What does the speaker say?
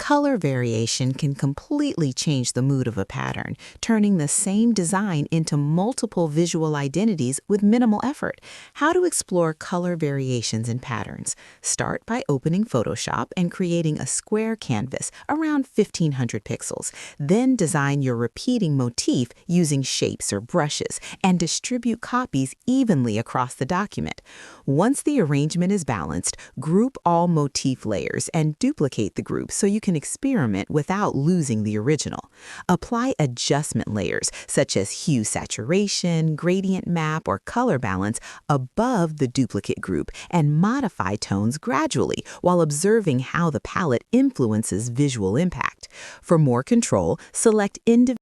Color variation can completely change the mood of a pattern, turning the same design into multiple visual identities with minimal effort. How to explore color variations in patterns? Start by opening Photoshop and creating a square canvas around 1500 pixels. Then design your repeating motif using shapes or brushes and distribute copies evenly across the document. Once the arrangement is balanced, group all motif layers and duplicate the group so you can experiment without losing the original. Apply adjustment layers such as hue saturation, gradient map, or color balance above the duplicate group and modify tones gradually while observing how the palette influences visual impact. For more control, select individual